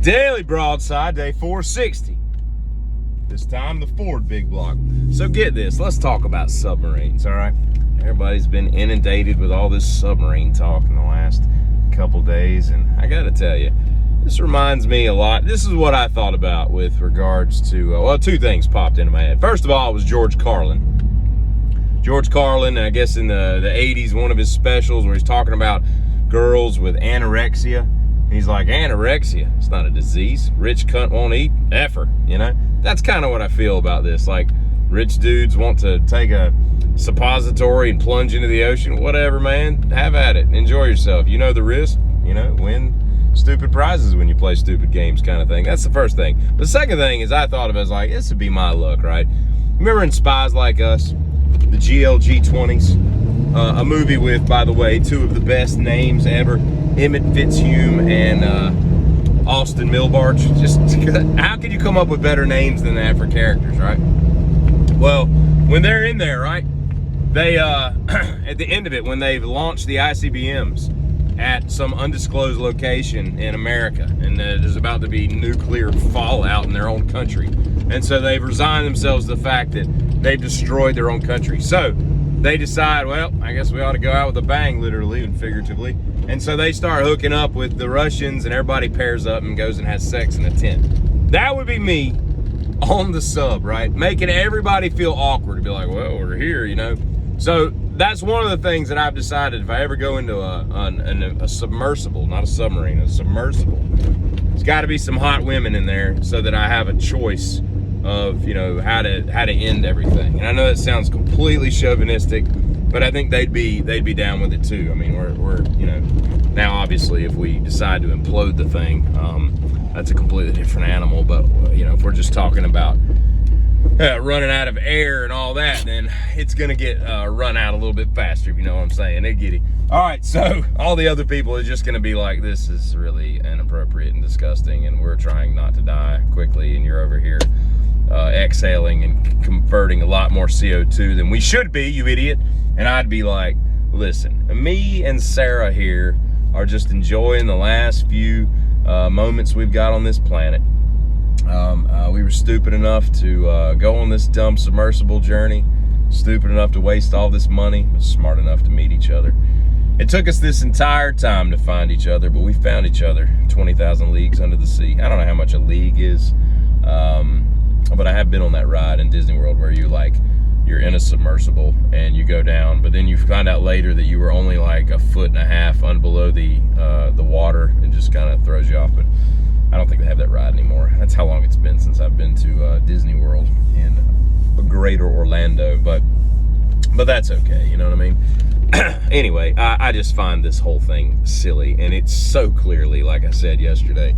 Daily Broadside, day 460. This time the Ford big block. So get this, let's talk about submarines, all right? Everybody's been inundated with all this submarine talk in the last couple days, and I gotta tell you, this reminds me a lot. This is what I thought about with regards to, well, two things popped into my head. First of all, it was George Carlin. George Carlin, I guess in the 80s, one of his specials where he's talking about girls with anorexia. He's like, anorexia, it's not a disease. Rich cunt won't eat, effer, you know? That's kind of what I feel about this. Like, rich dudes want to take a suppository and plunge into the ocean. Whatever, man, have at it. Enjoy yourself. You know the risk, you know, win stupid prizes when you play stupid games kind of thing. That's the first thing. But the second thing is I thought of it as like, this would be my luck, right? Remember in Spies Like Us, the GLG 20s? A movie with, by the way, two of the best names ever, Emmett Fitzhume and Austin Milbarge. Just, how could you come up with better names than that for characters, right? Well, when they're in there, right, they, at the end of it, when they've launched the ICBMs at some undisclosed location in America, and there's about to be nuclear fallout in their own country, and so they've resigned themselves to the fact that they've destroyed their own country. So they decide, well, I guess we ought to go out with a bang, literally and figuratively. And so they start hooking up with the Russians, and everybody pairs up and goes and has sex in a tent. That would be me on the sub, right? Making everybody feel awkward to be like, well, we're here, you know? So that's one of the things that I've decided if I ever go into a submersible, not a submarine, a submersible, there's got to be some hot women in there so that I have a choice of, you know, how to end everything. And I know that sounds completely chauvinistic, but I think they'd be down with it too. I mean, we're you know, now obviously if we decide to implode the thing, that's a completely different animal. But you know, if we're just talking about running out of air and all that, then it's gonna get run out a little bit faster, if you know what I'm saying. They get it. All right, so all the other people are just gonna be like, this is really inappropriate and disgusting, and we're trying not to die quickly, and you're over here exhaling and converting a lot more CO2 than we should be, you idiot. And I'd be like, listen, me and Sarah here are just enjoying the last few moments we've got on this planet. We were stupid enough to go on this dumb submersible journey, stupid enough to waste all this money, but smart enough to meet each other. It took us this entire time to find each other, but we found each other 20,000 leagues under the sea. I don't know how much a league is, but I have been on that ride in Disney World where you're in a submersible and you go down, but then you find out later that you were only like a foot and a half below the water, and just kind of throws you off. But I don't think they have that ride anymore. That's how long it's been since I've been to Disney World in greater Orlando, but that's okay, you know what I mean? Anyway, I just find this whole thing silly, and it's so clearly, like I said yesterday,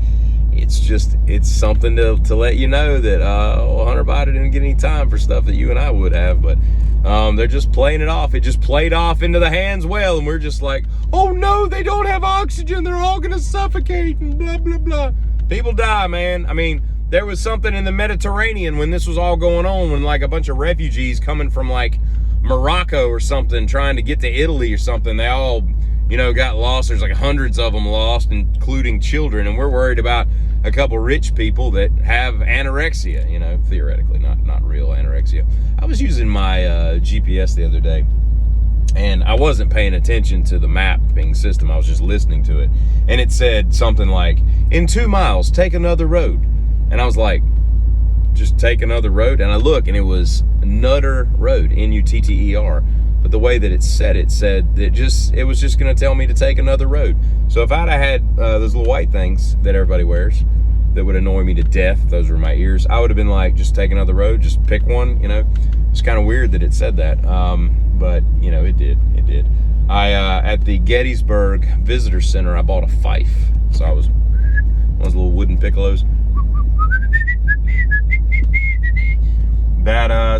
it's something to let you know that Hunter Biden didn't get any time for stuff that you and I would have, but they're just playing it off. It just played off into the hands well, and we're just like, oh no, they don't have oxygen, they're all gonna suffocate and blah blah blah. People die, man. I mean, there was something in the Mediterranean when this was all going on, when like a bunch of refugees coming from like Morocco or something trying to get to Italy or something, they all, you know, got lost. There's like hundreds of them lost, including children, and we're worried about a couple rich people that have anorexia, you know, theoretically, not real anorexia. I was using my GPS the other day, and I wasn't paying attention to the mapping system. I was just listening to it, and it said something like, in 2 miles, take another road. And I was like, just take another road? And I look, and it was Nutter Road, Nutter. But the way that it said that it was just going to tell me to take another road. So if I'd have had those little white things that everybody wears that would annoy me to death, if those were my ears, I would have been like, just take another road, just pick one, you know. It's kind of weird that it said that, but you know, it did. I at the Gettysburg Visitor Center, I bought a fife. So I was one of those little wooden piccolos.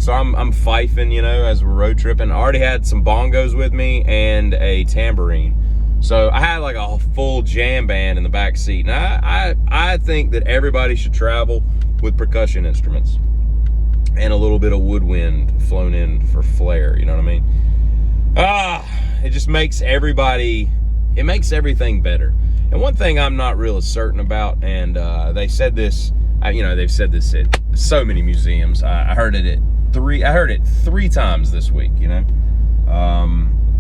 So I'm fifing, you know, as we're road tripping. I already had some bongos with me and a tambourine. So I had like a full jam band in the back seat. And I think that everybody should travel with percussion instruments and a little bit of woodwind flown in for flair, you know what I mean? It just makes everything better. And one thing I'm not real certain about, and they said this, they've said this at so many museums. I heard it three times this week.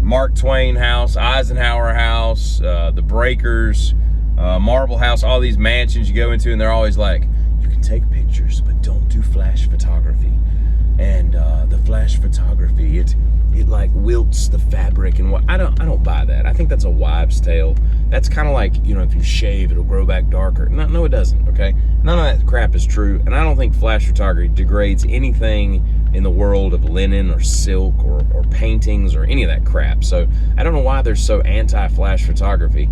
Mark Twain House, Eisenhower House, the Breakers, Marble House, all these mansions you go into, and they're always like, you can take pictures, but don't do flash photography. And the flash photography, it like wilts the fabric and what. I don't buy that. I think that's a wives' tale. That's kind of like, if you shave, it'll grow back darker. No, it doesn't, okay? None of that crap is true, and I don't think flash photography degrades anything in the world of linen or silk or paintings or any of that crap. So I don't know why they're so anti-flash photography.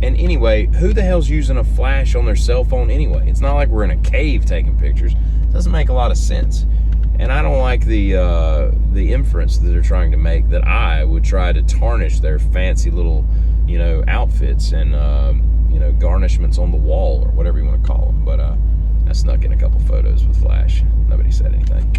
And anyway, who the hell's using a flash on their cell phone anyway? It's not like we're in a cave taking pictures. It doesn't make a lot of sense. And I don't like the inference that they're trying to make that I would try to tarnish their fancy little, outfits and, garnishments on the wall or whatever you want to call them. But I snuck in a couple photos with flash. Nobody said anything.